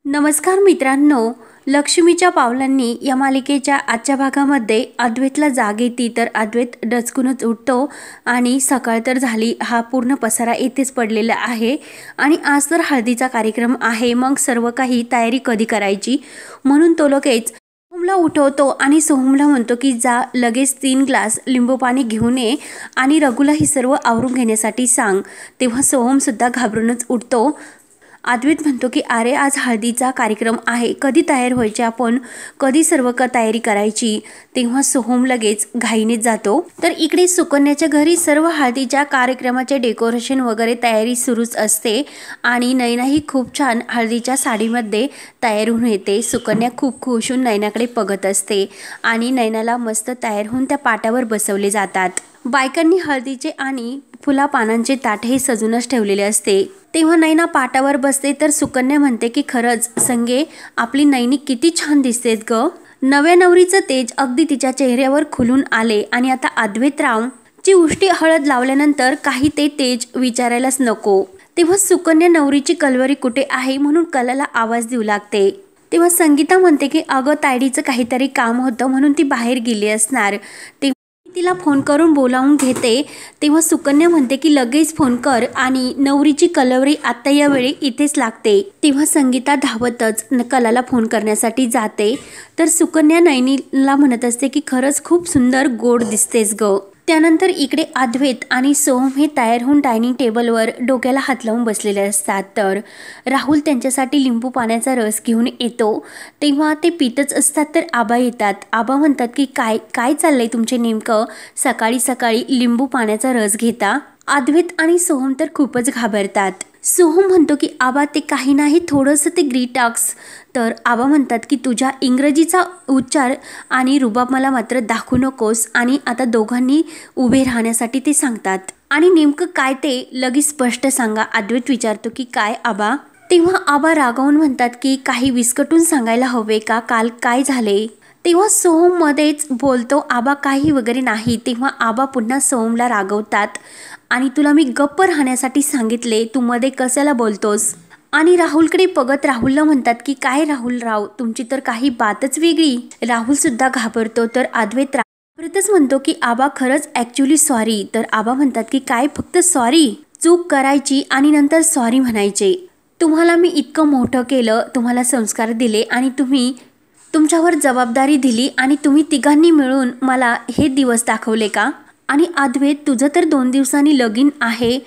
नमस्कार मित्रांनो, लक्ष्मीच्या पावलांनी या मालिकेच्या आजच्या भागामध्ये अद्वैतला जाग येते तर अद्वैत डचकूनच उठतो आणि सकाळ तर झाली. हा पूर्ण पसारा इथेच पडलेला आहे आणि आज तर हळदीचा कार्यक्रम आहे. मग सर्व काही तयारी कधी करायची म्हणून तो लगेच सोहमला उठवतो आणि सोहमला म्हणतो की जा लगेच 3 ग्लास लिंबू पाणी घेऊन ये आणि रघुला ही सर्व आवरून घेण्यासाठी सांग. तेव्हा सोहम सुद्धा घाबरूनच उठतो. अद्वैत म्हणतो की अरे आज हळदीचा कार्यक्रम आहे, कधी तयार व्हायचे आपण, कधी सर्व तयारी करायची. तेव्हा सोहम लगेच घाईने जातो. तर इकडे सुकन्याच्या घरी सर्व हळदीच्या कार्यक्रमाचे डेकोरेशन वगैरे तयारी सुरूच असते आणि नैनाही खूप छान हळदीच्या साडीमध्ये तयार होऊन येते. सुकन्या खूप खुश होऊन नैनाकडे बघत असते आणि नैनाला मस्त तयार होऊन त्या पाटावर बसवले जातात. बायकांनी हळदीचे आणि फुला पानांचे ताट हे सजूनच ठेवलेले असते. तेव्हा नैना पाटावर बसते तर सुकन्या म्हणते की खरंच संगे आपली नैनी किती छान दिसतेत ग. नव्या नवरीचं तेज अगदी तिच्या चेहऱ्यावर खुलून आले आणि आता अद्वैतराव ची उष्टी हळद लावल्यानंतर काही ते तेज विचारायलाच नको. तेव्हा सुकन्या नवरीची कलवरी कुठे आहे म्हणून कलाला आवाज देऊ लागते. तेव्हा संगीता म्हणते की अगं तायडीचं काहीतरी काम होतं म्हणून ती बाहेर गेली असणार, तिला फोन करून बोलावून घेते. तेव्हा सुकन्या म्हणते की लगेच फोन कर आणि नवरीची कलवरी आता या वेळी इथेच लागते. तेव्हा संगीता धावतच कलाला फोन करण्यासाठी जाते तर सुकन्या नैनीला म्हणत असते की खरंच खूप सुंदर गोड दिसतेस ग. त्यानंतर इकडे अद्वैत आणि सोहम हे तयार होऊन डायनिंग टेबलवर डोक्याला हात लावून बसलेले असतात. तर राहुल त्यांच्यासाठी लिंबू पाण्याचा रस घेऊन येतो. तेव्हा ते पितच असतात तर आबा येतात. आबा म्हणतात की काय काय चाललंय तुमचे नेमकं, सकाळी सकाळी लिंबू पाण्याचा रस घेता. अद्वैत आणि सोहम तर खूपच घाबरतात. सोहम म्हणतो की आबा ते काही नाही, थोडंसं ते ग्रीटाक्स. तर आबा म्हणतात की तुझ्या इंग्रजीचा उच्चार आणि रुबाब मला मात्र दाखवू नकोस. आणि आता दोघांनी उभे राहण्यासाठी ते सांगतात आणि नेमकं काय ते लगेच स्पष्ट सांगा. अद्वैत विचारतो की काय आबा. तेव्हा आबा रागावून म्हणतात की काही विस्कटून सांगायला हवे का, काल काय झाले. तेव्हा सोहम मध्येच बोलतो आबा काही वगैरे नाही. तेव्हा आबा पुन्हा सोहमला रागवतात आणि तुला मी गप्प राहण्यासाठी सांगितले, तू मध्ये कशाला बोलतोस. आणि राहुलकडे बघत राहुलला म्हणतात की काय राहुल राव, तुमची तर काही बातच वेगळी. राहुल सुद्धा घाबरतो तर अद्वैत घाबरतच म्हणतो की आबा खरंच ॲक्च्युली सॉरी. तर आबा म्हणतात की काय फक्त सॉरी, चूक करायची आणि नंतर सॉरी म्हणायचे. तुम्हाला मी इतकं मोठं केलं, तुम्हाला संस्कार दिले आणि तुम्ही तुमच्यावर जबाबदारी दिली आणि तुम्ही तिघांनी मिळून मला हे दिवस दाखवले का. आणि अद्वैत तुझं तर 2 दिवसांनी लगीन आहे.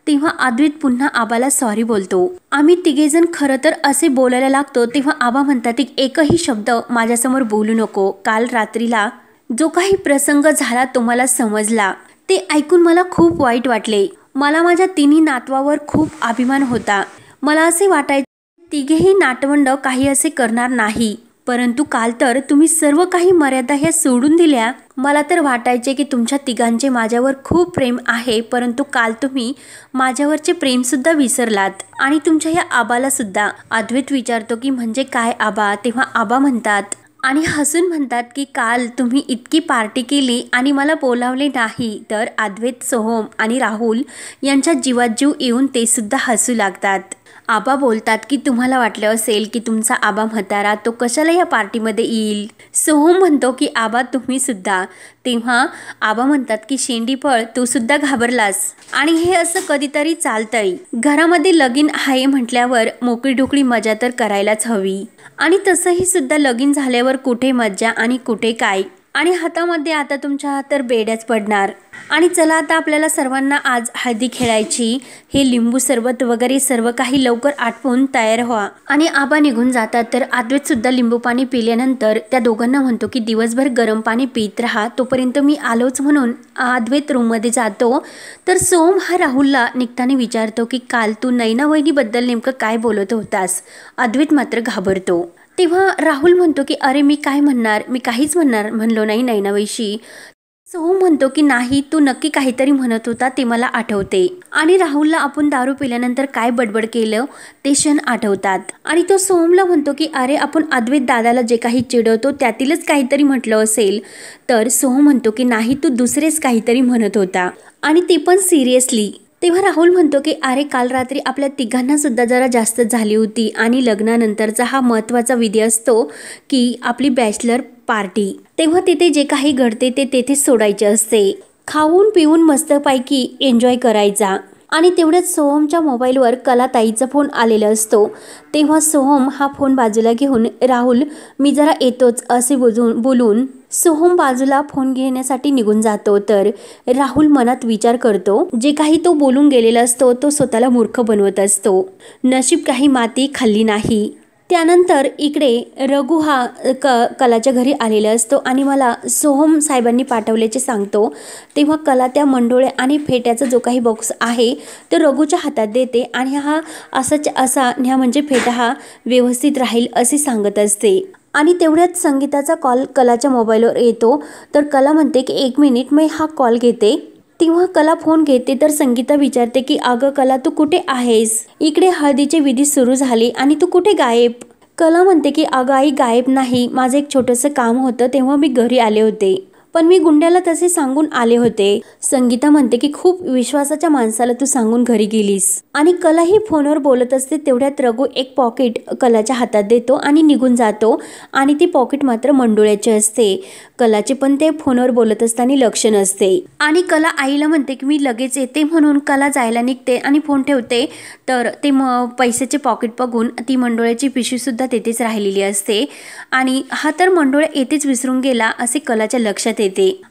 तेव्हा अद्वैत पुन्हा आबाला सॉरी बोलतो. आम्ही तिघेजण खरं तर असे बोलायला लागतो. तेव्हा आबा म्हणतात की एकही शब्द माझ्यासमोर बोलू नको. काल रात्रीला जो काही प्रसंग झाला तुम्हाला समजला ते ऐकून मला खूप वाईट वाटले. मला माझ्या तिन्ही नातवावर खूप अभिमान होता. मला असे वाटायचे तिघेही नातवंड काही असे करणार नाही, परंतु काल तर तुम्ही सर्व काही मर्यादा ह्या सोडून दिल्या. मला तर वाटायचे की तुमच्या तिघांचे माझ्यावर खूप प्रेम आहे, परंतु काल तुम्ही माझ्यावरचे प्रेम सुद्धा विसरलात आणि तुमच्या या आबाला सुद्धा. अद्वैत विचारतो की म्हणजे काय आबा. तेव्हा आबा म्हणतात आणि हसून म्हणतात की काल तुम्ही इतकी पार्टी केली आणि मला बोलावले नाही. तर अद्वैत, सोहम आणि राहुल यांच्या जीवात जीव येऊन ते सुद्धा हसू लागतात. आबा बोलतात की तुम्हाला वाटलं असेल की तुमचा आबा म्हातारा तो कशाला या पार्टीमध्ये येईल. सोहम म्हणतो की आबा तुम्ही सुद्धा. तेव्हा आबा म्हणतात की शेंडीफळ तू सुद्धा घाबरलास आणि हे असं कधीतरी चालतंय. घरामध्ये लगीन आहे म्हटल्यावर मोकळी ढोकळी मजा तर करायलाच हवी आणि तसंही सुद्धा लगीन झाल्यावर कुठे मज्जा आणि कुठे काय. आणि हातामध्ये आता तुमच्या तर बेड्याच पडणार. आणि चला आता आपल्याला सर्वांना आज हळदी खेळायची. हे लिंबू सरबत वगैरे सर्व काही लवकर आटवून तयार व्हा. आणि आबा निघून जातात. तर अद्वैत सुद्धा लिंबू पाणी पिल्यानंतर त्या दोघांना म्हणतो की दिवसभर गरम पाणी पित राहा, तोपर्यंत मी आलोच. म्हणून अद्वैत रूममध्ये जातो. तर सोम हा राहुलला निघताना विचारतो की काल तू नैना वहिनीबद्दल नेमकं काय बोलत होतास. अद्वैत मात्र घाबरतो. तेव्हा राहुल म्हणतो की अरे मी काय म्हणणार, मी काहीच म्हणलो नाही नैनावैशी. सोहम म्हणतो की नाही, तू नक्की काहीतरी म्हणत होता ते मला आठवते. आणि राहुलला आपण दारू पिल्यानंतर काय बडबड केलं ते क्षण आठवतात. आणि तो सोहमला म्हणतो की अरे आपण अद्वैत दादाला जे काही चिडवतो त्यातीलच काहीतरी म्हटलं असेल. तर सोहम म्हणतो की नाही, तू दुसरेच काहीतरी म्हणत होता आणि ते पण सिरियसली. तेव्हा राहुल म्हणतो की अरे काल रात्री आपल्या तिघांना सुद्धा जरा जास्त झाली होती आणि लग्नानंतरचा हा महत्त्वाचा विधी असतो की आपली बॅचलर पार्टी, तेव्हा तिथे जे काही घडते ते तेथेच सोडायचे असते, खाऊन पिऊन मस्तपैकी एन्जॉय करायचा। आणि तेवढ्याच सोहमच्या मोबाईलवर कलाताईचा फोन आलेला असतो। तेव्हा सोहम हा फोन बाजूला घेऊन राहुल मी जरा येतोच असे बोलून सोहम बाजूला फोन घेण्यासाठी निघून जातो। तर राहुल मनात विचार करतो जे काही तो बोलून गेलेला असतो तो स्वतःला मूर्ख बनवत असतो, नशीब काही माती खाल्ली नाही। त्यानंतर इकडे रघु हा कलाच्या घरी आलेला असतो आणि मला सोहम साहेबांनी पाठवल्याचे सांगतो। तेव्हा कला त्या मंडोळे आणि फेट्याचा जो काही बॉक्स आहे तो रघुच्या हातात देते आणि हा असा न्या म्हणजे फेटा हा व्यवस्थित राहील असे सांगत असते। आणि तेवढ्यात संगीताचा कॉल कलाच्या मोबाईलवर येतो। तर कला म्हणते की 1 मिनिट मी हा कॉल घेते। तेव्हा कला फोन घेते तर संगीता विचारते की अगं कला तू कुठे आहेस, इकडे हळदीचे विधी सुरू झाले आणि तू कुठे गायब। कला म्हणते की अगं आई गायब नाही, माझं एक छोटंसं काम होतं तेव्हा मी घरी आले होते, पण मी गुंड्याला तसे सांगून आले होते। संगीता म्हणते की खूप विश्वासाच्या माणसाला तू सांगून घरी गेलीस। आणि कला ही फोनवर बोलत असते तेवढ्यात रघु एक पॉकेट कलाच्या हातात देतो आणि निघून जातो आणि ती पॉकेट मात्र मंडोळ्याची असते। कलाचे पण ते फोनवर बोलत असताना लक्ष नसते आणि कला आईला म्हणते की मी लगेच येते म्हणून कला जायला निघते आणि फोन ठेवते। तर ते पैशाचे पॉकेट बघून ती मंडोळ्याची पिशवी सुद्धा तेथेच राहिलेली असते आणि हा तर मंडोळ्या येथेच विसरून गेला असे कलाच्या लक्षात येते।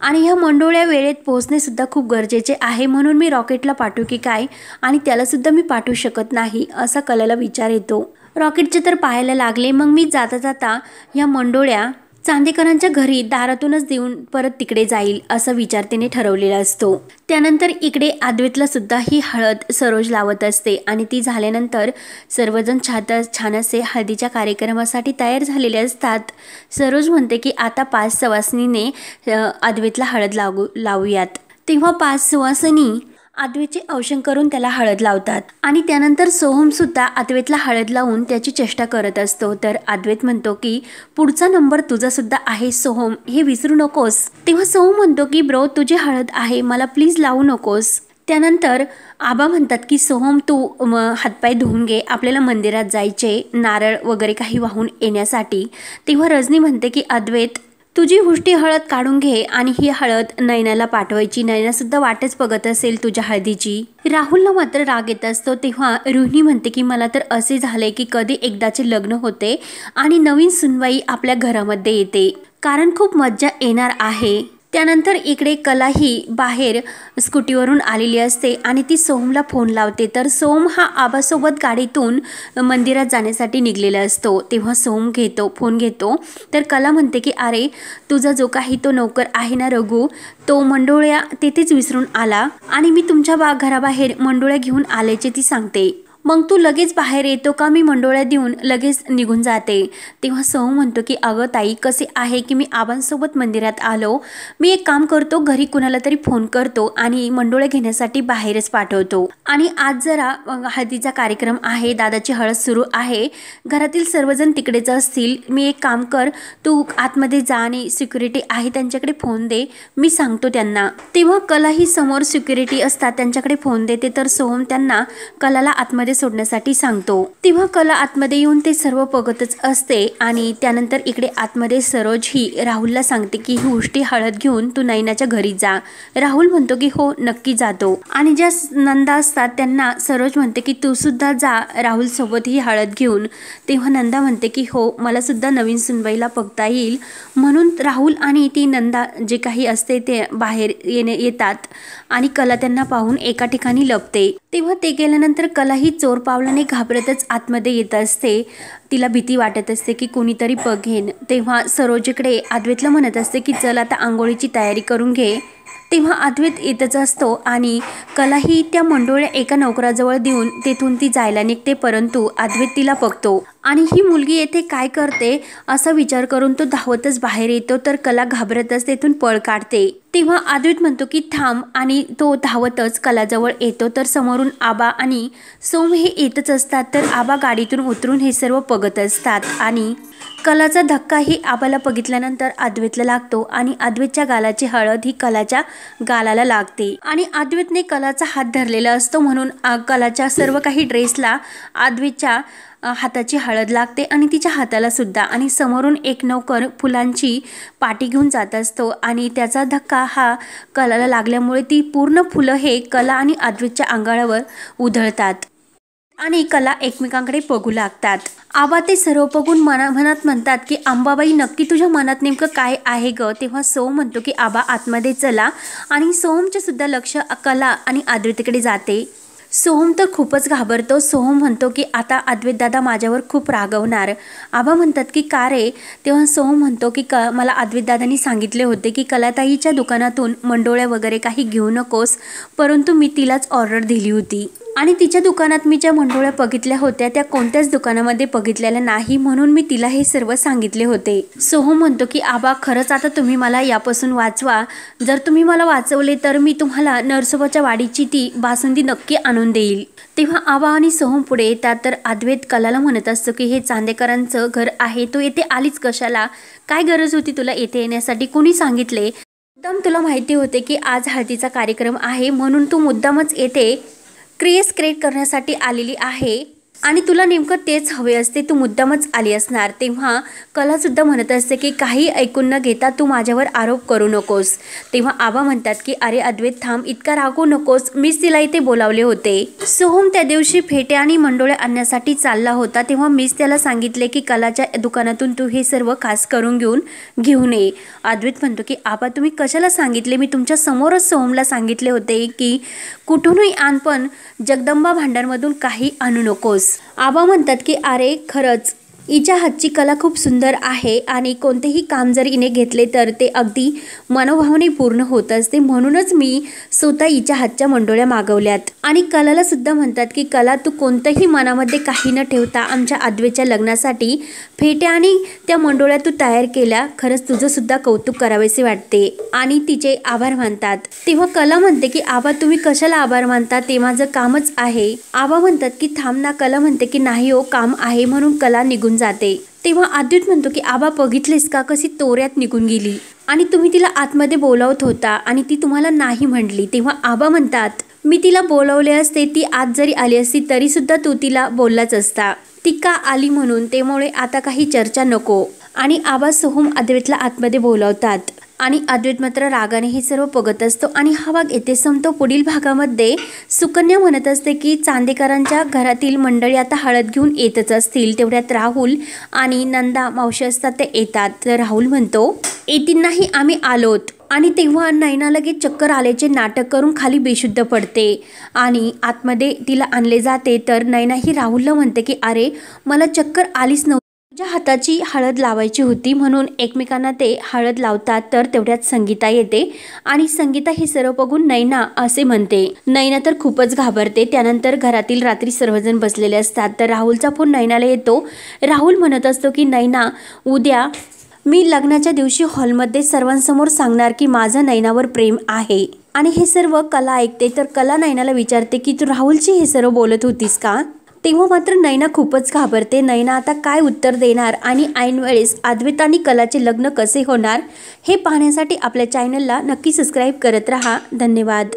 आणि ह्या मंडोळ्या वेळेत पोहोचणे सुद्धा खूप गरजेचे आहे, म्हणून मी रॉकेटला पाठवू की काय आणि त्याला सुद्धा मी पाठवू शकत नाही असा कलाला विचार येतो। रॉकेटचे तर पाहायला लागले, मग मी जाता जाता या मंडोळ्या चांदेकरांच्या घरी दारातूनच देऊन परत तिकडे जाईल असा विचार तिने ठरवलेला असतो। त्यानंतर इकडे अद्वैतला सुद्धा ही हळद सरोज लावत असते आणि ती झाल्यानंतर सर्वजण छान असे हळदीच्या कार्यक्रमासाठी तयार झालेले असतात। सरोज म्हणते की आता 5 सवासनीने अद्वैतला हळद लावूयात। तेव्हा 5 सुवासिनी अद्वैतचे औषण करून त्याला हळद लावतात आणि त्यानंतर सोहम सुद्धा अद्वैतला हळद लावून त्याची चेष्टा करत असतो। तर अद्वैत म्हणतो की पुढचा नंबर तुझा सुद्धा आहे सोहम, हे विसरू नकोस। तेव्हा सोहम म्हणतो की ब्रो तुझी हळद आहे, मला प्लीज लावू नकोस। त्यानंतर आबा म्हणतात की सोहम तू हातपाय धुवून घे, आपल्याला मंदिरात जायचे, नारळ वगैरे काही वाहून येण्यासाठी। तेव्हा रजनी म्हणते की अद्वैत तुझी हुष्टी हळद काढून घे आणि ही हळद नयनाला पाठवायची, नयना सुद्धा वाटच बघत असेल तुझ्या हळदीची। राहुलला मात्र राग येत असतो। तेव्हा रोहिणी म्हणते की मला तर असे झाले की कधी एकदाचे लग्न होते आणि नवीन सुनबाई आपल्या घरामध्ये येते, कारण खूप मज्जा येणार आहे। त्यानंतर इकडे कला ही बाहेर स्कूटीवरून आलेली असते आणि ती सोहमला फोन लावते। तर सोहम हा आबासोबत गाडीतून मंदिरात जाण्यासाठी निघलेला असतो। तेव्हा सोहम फोन घेतो तर कला म्हणते की अरे तुझा जो काही तो नौकर आहे ना रघु, तो मंडोळ्या तेथेच विसरून आला आणि मी तुमच्या घराबाहेर मंडोळ्या घेऊन आल्याचे ती सांगते, मग तू लगेच बाहेर येतो का, मी मंडोळ्या देऊन लगेच निघून जाते। तेव्हा सोहम म्हणतो की अगं ताई कसे आहे की मी आबांसोबत मंदिरात आलो, मी एक काम करतो घरी कुणाला तरी फोन करतो आणि मंडोळ्या घेण्यासाठी बाहेरच पाठवतो आणि आज जरा हळदीचा कार्यक्रम आहे, दादाची हळद सुरू आहे, घरातील सर्वजण तिकडेच असतील, मी एक काम कर तू आतमध्ये जा आणि सिक्युरिटी आहे त्यांच्याकडे फोन दे, मी सांगतो त्यांना। तेव्हा कला ही समोर सिक्युरिटी असतात त्यांच्याकडे फोन देते तर सोहम त्यांना कलाला आतमध्ये सोडण्यासाठी सांगतो। तेव्हा कला आतमध्ये येऊन ते सर्व बघतच असते आणि त्यानंतर इकडे आतमध्ये सरोज ही राहुलला सांगते की ही उष्टी हळद घेऊन तू नयनाच्या घरी जा। राहुल म्हणतो की हो नक्की जातो आणि ज्या नंदा असतात त्यांना सरोज म्हणते की तू सुद्धा जा राहुल सोबत ही हळद घेऊन। तेव्हा नंदा म्हणते की हो मला सुद्धा नवीन सुनबाईला बघता येईल, म्हणून राहुल आणि ती नंदा जे काही असते ते बाहेर येतात आणि कला त्यांना पाहून एका ठिकाणी लपते। तेव्हा ते गेल्यानंतर कला ही चोर पावलाने घाबरतच आतमध्ये येत असते, तिला भीती वाटत असते की कोणीतरी बघेन। तेव्हा सरोजकडे अद्वैतला म्हणत असते की चल आता आंघोळीची तयारी करून घे। तेव्हा अद्वैत येतच असतो आणि कला ही त्या मंडोळ्या एका नोकराजवळ देऊन तेथून ती जायला निघते, परंतु अद्वैत तिला बघतो आणि ही मुलगी येथे काय करते असा विचार करून तो धावतच बाहेर येतो। तर कला घाबरतच तेथून पळ काढते। तेव्हा अद्वैत म्हणतो की थांब आणि तो धावतच कलाजवळ येतो तर समोरून आबा आणि सोम हे येतच असतात। तर आबा गाडीतून उतरून हे सर्व बघत असतात आणि कलाचा धक्काही आबाला बघितल्यानंतर अद्वैतला लागतो आणि अद्वैतच्या गालाची हळद ही कलाच्या गालाला लागते आणि अद्वैतने कलाचा हात धरलेला असतो म्हणून कलाच्या सर्व काही ड्रेसला अद्वैतच्या हाताची हळद लागते आणि तिच्या हाताला सुद्धा। आणि समोरून एक नौकर फुलांची पाटी घेऊन जात असतो आणि त्याचा धक्का हा कलाला लागल्यामुळे ती पूर्ण फुलं हे कला आणि अद्वैतच्या अंगावर उधळतात आणि कला एकमेकांकडे बघू लागतात। आबा ते सर्व बघून मनात म्हणतात की अंबाबाई नक्की तुझ्या मनात नेमकं काय आहे ग। तेव्हा सोहम म्हणतो की आबा आतमध्ये चला आणि सोहमचे सुद्धा लक्ष कला आणि अद्वैतकडे जाते। सोहम तर खूपच घाबरतो। सोहम म्हणतो की आता अद्वैत दादा माझ्यावर खूप रागवणार। आबा म्हणतात की का रे। तेव्हा सोहम म्हणतो की मला अद्वैत दादांनी सांगितले होते की कलाताईच्या दुकानातून मंडोळ्या वगैरे काही घेऊ नकोस, परंतु मी तिलाच ऑर्डर दिली होती आणि तिच्या दुकानात मी ज्या मंडोळ्या बघितल्या होत्या त्या कोणत्याच दुकानामध्ये बघितलेल्या नाही, म्हणून मी तिला हे सर्व सांगितले होते। सोहम म्हणतो की आबा खरंच आता तुम्ही मला यापासून वाचवा। जर तुम्ही मला वाचवले तर मी तुम्हाला नरसोबाच्या वाडीची ती बासुंदी नक्की आणून देईल। तेव्हा आबा आणि सोहम पुढे येतात तर अद्वैत कलाला म्हणत असतो की हे चांदेकरांचं घर आहे, तू येथे आलीच कशाला, काय गरज होती तुला येथे येण्यासाठी, कोणी सांगितले, मुद्दाम तुला माहिती होते की आज हळदीचा कार्यक्रम आहे म्हणून तू मुद्दामच येथे क्रेज क्रिएट करण्यासाठी आलेली आहे आणि तुला नेमकं तेच हवे असते, तू मुद्दामच आली असणार। तेव्हा कला सुद्धा म्हणत असते की काही ऐकून न घेता तू माझ्यावर आरोप करू नकोस। तेव्हा आबा म्हणतात की अरे अद्वैत थांब, इतका रागवू नकोस, मीच तिला इथे बोलावले होते। सोहम त्या दिवशी फेटे आणि मंडोळे आणण्यासाठी चालला होता, तेव्हा मीच त्याला सांगितले की कलाच्या दुकानातून तू हे सर्व खास करून घेऊन ये। अद्वैत म्हणतो की आबा तुम्ही कशाला सांगितले, मी तुमच्या समोरच सोहमला सांगितले होते की कुठूनही आण पण जगदंबा भांडारमधून काही आणू नकोस। आबा म्हणतात की अरे खरंच हिच्या हातची कला खूप सुंदर आहे आणि कोणतेही काम जर हिने घेतले तर ते अगदी मनोभावने पूर्ण होत असते, म्हणूनच मी स्वतः हिच्या हातच्या मंडोळ्या मागवल्यात। आणि कलाला सुद्धा म्हणतात की कला तू कोणतंही मनामध्ये काही न ठेवता आमच्या अद्वैतच्या लग्नासाठी फेट्या आणि त्या मंडोळ्या तू तयार केल्या, खरंच तुझं सुद्धा कौतुक करावेसे वाटते आणि तिचे आभार मानतात। तेव्हा कला म्हणते की आबा तुम्ही कशाला आभार मानता, ते माझं कामच आहे। आबा म्हणतात की थांब ना। कला म्हणते की नाही हो, काम आहे, म्हणून कला निघून जाते। तेव्हा अद्वैत म्हणतो की आबा बघितलेस का कशी तोऱ्यात निघून गेली आणि तुम्ही तिला आतमध्ये बोलावत होता आणि ती तुम्हाला नाही म्हटली। तेव्हा आबा म्हणतात मी तिला बोलवले असते, ती आत जरी आली असती तरी सुद्धा तू तिला बोललाच असता, ती का आली म्हणून, त्यामुळे आता काही चर्चा नको। आणि आबा सोहम अद्वैतला आतमध्ये बोलावतात आणि अद्वैत मात्र रागाने हे सर्व बघत असतो आणि हा भाग येथे संपतो। पुढील भागामध्ये सुकन्या म्हणत असते की चांदेकरांच्या घरातील मंडळी आता हळद घेऊन येतच असतील, तेवढ्यात राहुल आणि नंदा मावशी असतात ते येतात। तर राहुल म्हणतो येतील नाही, आम्ही आलोत। आणि तेव्हा नैना लगेच चक्कर आल्याचे नाटक करून खाली बेशुद्ध पडते आणि आतमध्ये तिला आणले जाते। तर नैना ही राहुलला म्हणते की अरे मला चक्कर आलीच नव्हती, तुझ्या हाताची हळद लावायची होती, म्हणून एकमेकांना ते हळद लावतात। तर तेवढ्यात संगीता येते आणि संगीता हे सर्व बघून नैना असे म्हणते। नैना तर खूपच घाबरते। त्यानंतर घरातील रात्री सर्वजण बसलेले असतात तर राहुलचा फोन नैनाला येतो। राहुल म्हणत असतो की नैना उद्या मी लग्नाच्या दिवशी हॉलमध्ये सर्वांसमोर सांगणार की माझं नैनावर प्रेम आहे। आणि हे सर्व कला ऐकते तर कला नैनाला विचारते की तू राहुलची हे सर्व बोलत होतीस का। तेव्हा मात्र नैना खूपच घाबरते। नैना आता काय उत्तर देणार आणि ऐन वेळेस अद्वैत आणि कलाचे लग्न कसे होणार हे पाहण्यासाठी आपल्या चॅनलला नक्की सबस्क्राईब करत राहा। धन्यवाद।